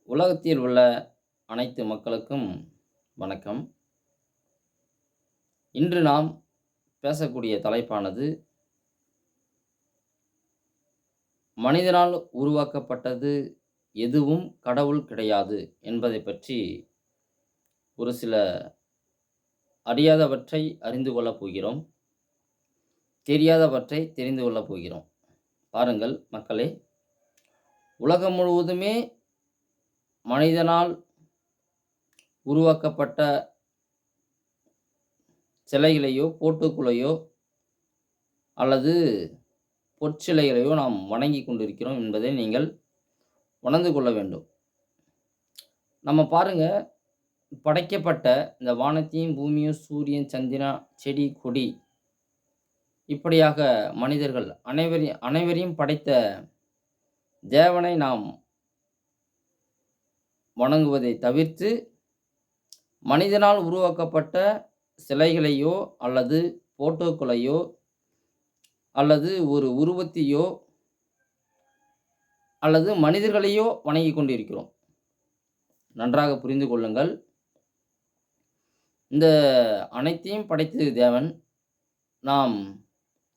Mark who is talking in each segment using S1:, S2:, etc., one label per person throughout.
S1: உலகத்தில் உள்ள அனைத்து மக்களுக்கும் வணக்கம். இன்று நாம் பேசக்கூடிய தலைப்பானது, மனிதனால் உருவாக்கப்பட்டது எதுவும் கடவுள் கிடையாது என்பதைப் பற்றி ஒரு சில அறியாதவற்றை அறிந்து கொள்ளப் போகிறோம். தெரியாதவற்றை தெரிந்து கொள்ளப் போகிறோம். பாருங்கள் மக்களே, உலகம் முழுவதுமே மனிதனால் உருவாக்கப்பட்ட சிலைகளையோ, போட்டோக்களையோ அல்லது பொற்சிலைகளையோ நாம் வணங்கிக் கொண்டிருக்கிறோம் என்பதை நீங்கள் உணர்ந்து கொள்ள வேண்டும். நம்ம பாருங்க, படைக்கப்பட்ட இந்த வானத்தையும், பூமியும், சூரியன், சந்திரன், செடி, கொடி இப்படியாக மனிதர்கள் அனைவரையும் படைத்த தேவனை நாம் வணங்குவதை தவிர்த்து, மனிதனால் உருவாக்கப்பட்ட சிலைகளையோ அல்லது போட்டோக்களையோ அல்லது ஒரு உருவத்தையோ அல்லது மனிதர்களையோ வணங்கிக் கொண்டிருக்கிறோம். நன்றாக புரிந்து கொள்ளுங்கள். இந்த அனைத்தையும் படைத்தது தேவன். நாம்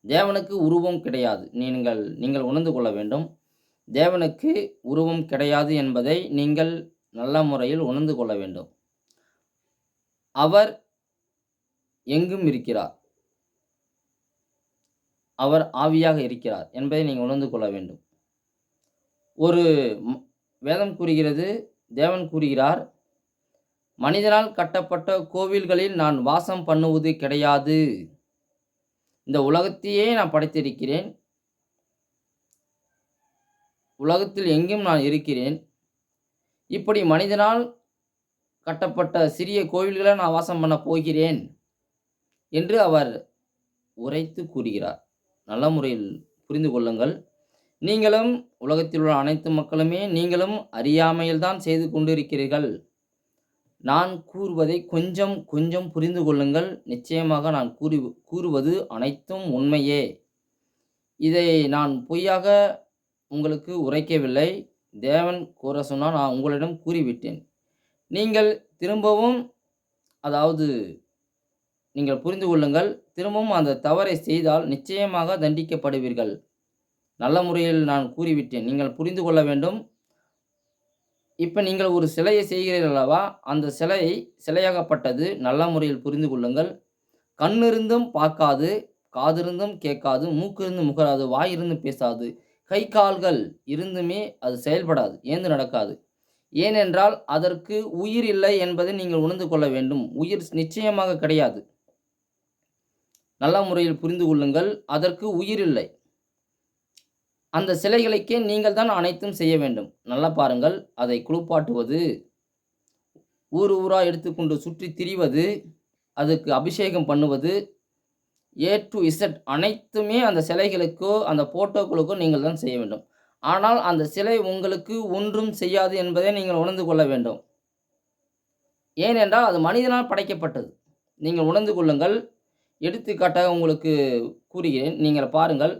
S1: தேவனுக்கு உருவம் கிடையாது. நீங்கள் உணர்ந்து கொள்ள வேண்டும். தேவனுக்கு உருவம் கிடையாது என்பதை நீங்கள் நல்ல முறையில் உணர்ந்து கொள்ள வேண்டும். அவர் எங்கும் இருக்கிறார். அவர் ஆவியாக இருக்கிறார் என்பதை நீங்கள் உணர்ந்து கொள்ள வேண்டும். ஒரு வேதம் கூறுகிறது, தேவன் கூறுகிறார், மனிதனால் கட்டப்பட்ட கோவில்களில் நான் வாசம் பண்ணுவது கிடையாது. இந்த உலகத்தையே நான் படைத்திருக்கிறேன். உலகத்தில் எங்கும் நான் இருக்கிறேன். இப்படி மனிதனால் கட்டப்பட்ட சிறிய கோவில்களை நான் வாசம் பண்ண போகிறேன் என்று அவர் உரைத்து கூறுகிறார். நல்ல முறையில் புரிந்து கொள்ளுங்கள். நீங்களும், உலகத்தில் உள்ள அனைத்து மக்களுமே நீங்களும் அறியாமையில் தான் செய்து கொண்டிருக்கிறீர்கள். நான் கூறுவதை கொஞ்சம் கொஞ்சம் புரிந்து கொள்ளுங்கள். நிச்சயமாக நான் கூறுவது அனைத்தும் உண்மையே. இதை நான் பொய்யாக உங்களுக்கு உரைக்கவில்லை. தேவன் கூற சொன்னால் நான் உங்களிடம் கூறிவிட்டேன். நீங்கள் திரும்பவும், அதாவது நீங்கள் புரிந்து கொள்ளுங்கள், திரும்பவும் அந்த தவறை செய்தால் நிச்சயமாக தண்டிக்கப்படுவீர்கள். நல்ல முறையில் நான் கூறிவிட்டேன். நீங்கள் புரிந்து கொள்ள வேண்டும். இப்ப நீங்கள் ஒரு சிலையை செய்கிறீர்கள் அல்லவா? அந்த சிலையாகப்பட்டது, நல்ல முறையில் புரிந்து கொள்ளுங்கள், கண்ணிருந்தும் பார்க்காது, காதிருந்தும் கேட்காது, மூக்கிருந்தும் முகராது, வாயிருந்தும் பேசாது, கை கால்கள் இருந்துமே அது செயல்படாது, ஏந்து நடக்காது. ஏனென்றால் அதற்கு உயிர் இல்லை என்பதை நீங்கள் உணர்ந்து கொள்ள வேண்டும். உயிர் நிச்சயமாக கிடையாது. நல்ல முறையில் புரிந்து கொள்ளுங்கள். அதற்கு உயிர் இல்லை. அந்த சிலைகளுக்கே நீங்கள் தான் அனைத்தும் செய்ய வேண்டும். நல்லா பாருங்கள். அதை குளிப்பாட்டுவது, ஊர் ஊரா எடுத்துக்கொண்டு சுற்றி திரிவது, அதுக்கு அபிஷேகம் பண்ணுவது, ஏ டு இசட் அனைத்துமே அந்த சிலைகளுக்கோ அந்த போட்டோக்களுக்கோ நீங்கள் தான் செய்ய வேண்டும். ஆனால் அந்த சிலை உங்களுக்கு ஒன்றும் செய்யாது என்பதை நீங்கள் உணர்ந்து கொள்ள வேண்டும். ஏனென்றால் அது மனிதனால் படைக்கப்பட்டது. நீங்கள் உணர்ந்து கொள்ளுங்கள். எடுத்துக்காட்டாக உங்களுக்கு கூறுகிறேன். நீங்கள் பாருங்கள்.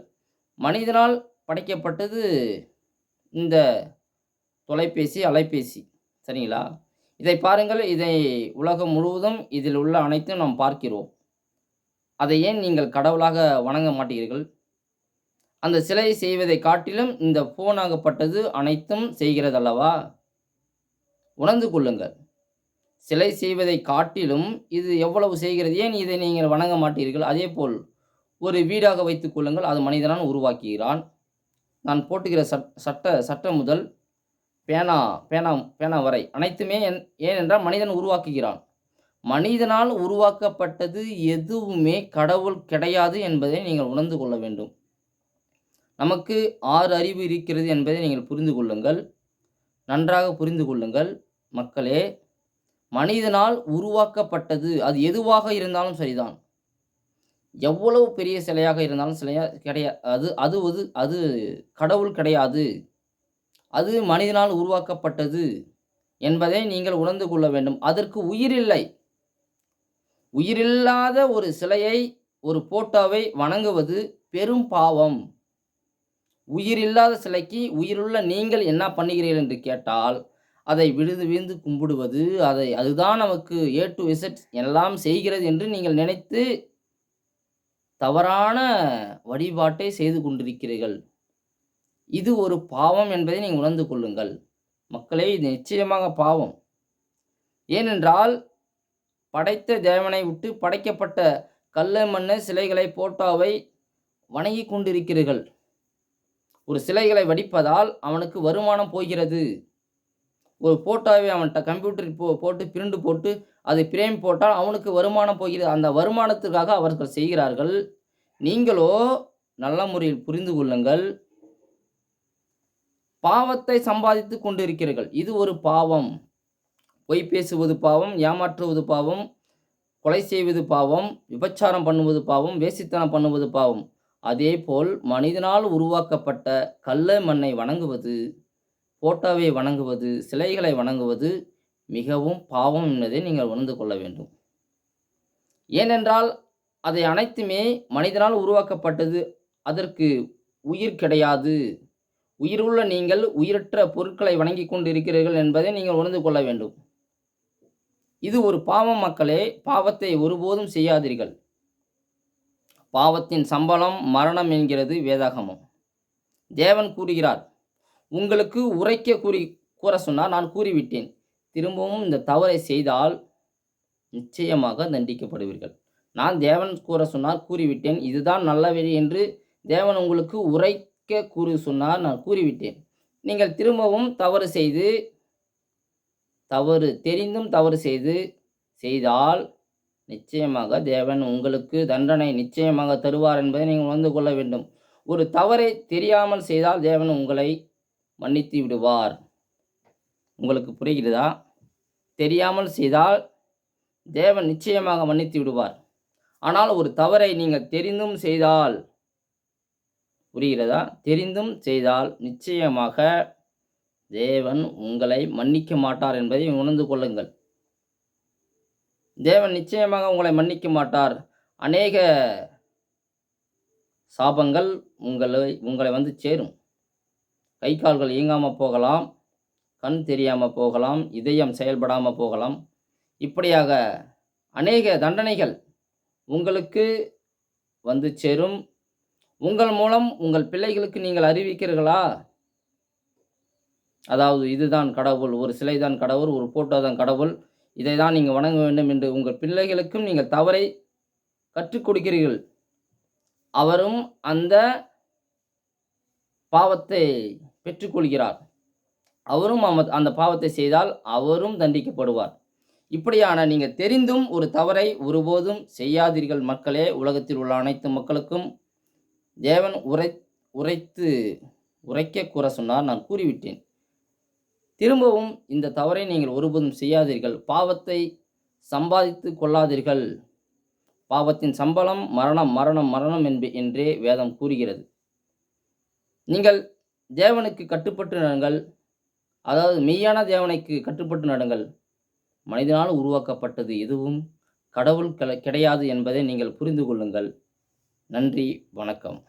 S1: மனிதனால் படைக்கப்பட்டது இந்த தொலைபேசி, அலைபேசி. சரிங்களா? இதை பாருங்கள். இதை உலகம் முழுவதும் இதில் உள்ள அனைத்தும் நாம் பார்க்கிறோம். அதை ஏன் நீங்கள் கடவுளாக வணங்க மாட்டீர்கள்? அந்த சிலையை செய்வதை காட்டிலும் இந்த ஃபோன் ஆகப்பட்டது அனைத்தும் செய்கிறதல்லவா? உணர்ந்து கொள்ளுங்கள். சிலை செய்வதை காட்டிலும் இது எவ்வளவு செய்கிறது. ஏன் இதை நீங்கள் வணங்க மாட்டீர்கள்? அதேபோல் ஒரு வீடாக வைத்துக் கொள்ளுங்கள். அது மனிதனால் உருவாக்குகிறான். நான் போட்டுகிற சட்டை முதல் பேனா பேனா பேனா வரை அனைத்துமே ஏனென்றால் மனிதன் உருவாக்குகிறான். மனிதனால் உருவாக்கப்பட்டது எதுவுமே கடவுள் கிடையாது என்பதை நீங்கள் உணர்ந்து கொள்ள வேண்டும். நமக்கு 6 அறிவு இருக்கிறது என்பதை நீங்கள் புரிந்து கொள்ளுங்கள். நன்றாக புரிந்து கொள்ளுங்கள் மக்களே. மனிதனால் உருவாக்கப்பட்டது அது எதுவாக இருந்தாலும் சரிதான். எவ்வளவு பெரிய சிலையாக இருந்தாலும் கிடையாது. அது கடவுள் கிடையாது. அது மனிதனால் உருவாக்கப்பட்டது என்பதை நீங்கள் உணர்ந்து கொள்ள வேண்டும். அதற்கு உயிர் இல்லை. உயிரில்லாத ஒரு சிலையை, ஒரு போட்டோவை வணங்குவது பெரும் பாவம். உயிரில்லாத சிலைக்கு உயிருள்ள நீங்கள் என்ன பண்ணுகிறீர்கள் என்று கேட்டால், அதை விழுந்து வீழ்ந்து கும்பிடுவது, அதுதான் நமக்கு ஏ டூ இசட் எல்லாம் செய்கிறது என்று நீங்கள் நினைத்து தவறான வழிபாட்டை செய்து கொண்டிருக்கிறீர்கள். இது ஒரு பாவம் என்பதை நீங்கள் உணர்ந்து கொள்ளுங்கள். மக்களே, இது நிச்சயமாக பாவம். ஏனென்றால், படைத்த தேவனை விட்டு படைக்கப்பட்ட கல்லு, மண்ணு, சிலைகளை, போட்டோவை வணங்கிக் கொண்டிருக்கிறீர்கள். ஒரு சிலைகளை வடிப்பதால் அவனுக்கு வருமானம் போகிறது. ஒரு போட்டோவை அவன்ட்ட கம்ப்யூட்டரில் போட்டு பிரிண்ட் போட்டு அதை பிரேம் போட்டால் அவனுக்கு வருமானம் போகிறது. அந்த வருமானத்துக்காக அவர்கள் செய்கிறார்கள். நீங்களோ நல்ல முறையில் புரிந்து கொள்ளுங்கள். பாவத்தை சம்பாதித்துக் கொண்டிருக்கிறீர்கள். இது ஒரு பாவம். பொய் பேசுவது பாவம், ஏமாற்றுவது பாவம், கொலை செய்வது பாவம், விபச்சாரம் பண்ணுவது பாவம், வேசித்தனம் பண்ணுவது பாவம். அதேபோல் மனிதனால் உருவாக்கப்பட்ட கல்ல, மண்ணை வணங்குவது, போட்டோவை வணங்குவது, சிலைகளை வணங்குவது மிகவும் பாவம் என்பதை நீங்கள் உணர்ந்து கொள்ள வேண்டும். ஏனென்றால் அதை அனைத்துமே மனிதனால் உருவாக்கப்பட்டது. அதற்கு உயிர் கிடையாது. உயிருள்ள நீங்கள் உயிரற்ற பொருட்களை வணங்கிக் கொண்டிருக்கிறீர்கள் என்பதை நீங்கள் உணர்ந்து கொள்ள வேண்டும். இது ஒரு பாவம் மக்களே. பாவத்தை ஒருபோதும் செய்யாதீர்கள். பாவத்தின் சம்பளம் மரணம் என்கிறது வேதாகமம். தேவன் கூறுகிறார், உங்களுக்கு உரைக்க கூற சொன்னார், நான் கூறிவிட்டேன். திரும்பவும் இந்த தவறை செய்தால் நிச்சயமாக தண்டிக்கப்படுவீர்கள். நான் தேவன் கூற சொன்னார், கூறிவிட்டேன். இதுதான் நல்ல வழி என்று தேவன் உங்களுக்கு உரைக்க கூறி சொன்னார், நான் கூறிவிட்டேன். நீங்கள் திரும்பவும் தெரிந்தும் தவறு செய்தால் நிச்சயமாக தேவன் உங்களுக்கு தண்டனை நிச்சயமாக தருவார் என்பதை நீங்கள் உணர்ந்து கொள்ள வேண்டும். ஒரு தவறை தெரியாமல் செய்தால் தேவன் உங்களை மன்னித்து விடுவார். உங்களுக்கு புரிகிறதா? தெரியாமல் செய்தால் தேவன் நிச்சயமாக மன்னித்து விடுவார். ஆனால் ஒரு தவறை நீங்கள் தெரிந்தும் செய்தால், புரிகிறதா? தெரிந்தும் செய்தால் நிச்சயமாக தேவன் உங்களை மன்னிக்க மாட்டார் என்பதை உணர்ந்து கொள்ளுங்கள். தேவன் நிச்சயமாக உங்களை மன்னிக்க மாட்டார். அநேக சாபங்கள் உங்களை வந்து சேரும். கை கால்கள் இயங்காமல் போகலாம், கண் தெரியாமல் போகலாம், இதயம் செயல்படாமல் போகலாம். இப்படியாக அநேக தண்டனைகள் உங்களுக்கு வந்து சேரும். உங்கள் மூலம் உங்கள் பிள்ளைகளுக்கு நீங்கள் அறிவிக்கிறீர்களா? அதாவது இதுதான் கடவுள், ஒரு சிலை தான் கடவுள், ஒரு போட்டோ தான் கடவுள், இதை தான் நீங்கள் வணங்க வேண்டும் என்று உங்கள் பிள்ளைகளுக்கும் நீங்கள் தவறை கற்றுக் கொடுக்கிறீர்கள். அவரும் அந்த பாவத்தை பெற்றுக்கொள்கிறார். அவரும் அந்த பாவத்தை செய்தால் அவரும் தண்டிக்கப்படுவார். இப்படியான நீங்கள் தெரிந்தும் ஒரு தவறை ஒருபோதும் செய்யாதீர்கள் மக்களே. உலகத்தில் உள்ள அனைத்து மக்களுக்கும் தேவன் உரைக்க கூற சொன்னார், நான் கூறிவிட்டேன். திரும்பவும் இந்த தவறை நீங்கள் ஒருபோதும் செய்யாதீர்கள். பாவத்தை சம்பாதித்து கொள்ளாதீர்கள். பாவத்தின் சம்பளம் மரணம், மரணம், மரணம் என்றே வேதம் கூறுகிறது. நீங்கள் தேவனுக்கு கட்டுப்பட்டு நடங்கள். அதாவது மெய்யான தேவனுக்கு கட்டுப்பட்டு நடங்கள். மனிதனால் உருவாக்கப்பட்டது எதுவும் கடவுள் கிடையாது என்பதை நீங்கள் புரிந்து கொள்ளுங்கள். நன்றி, வணக்கம்.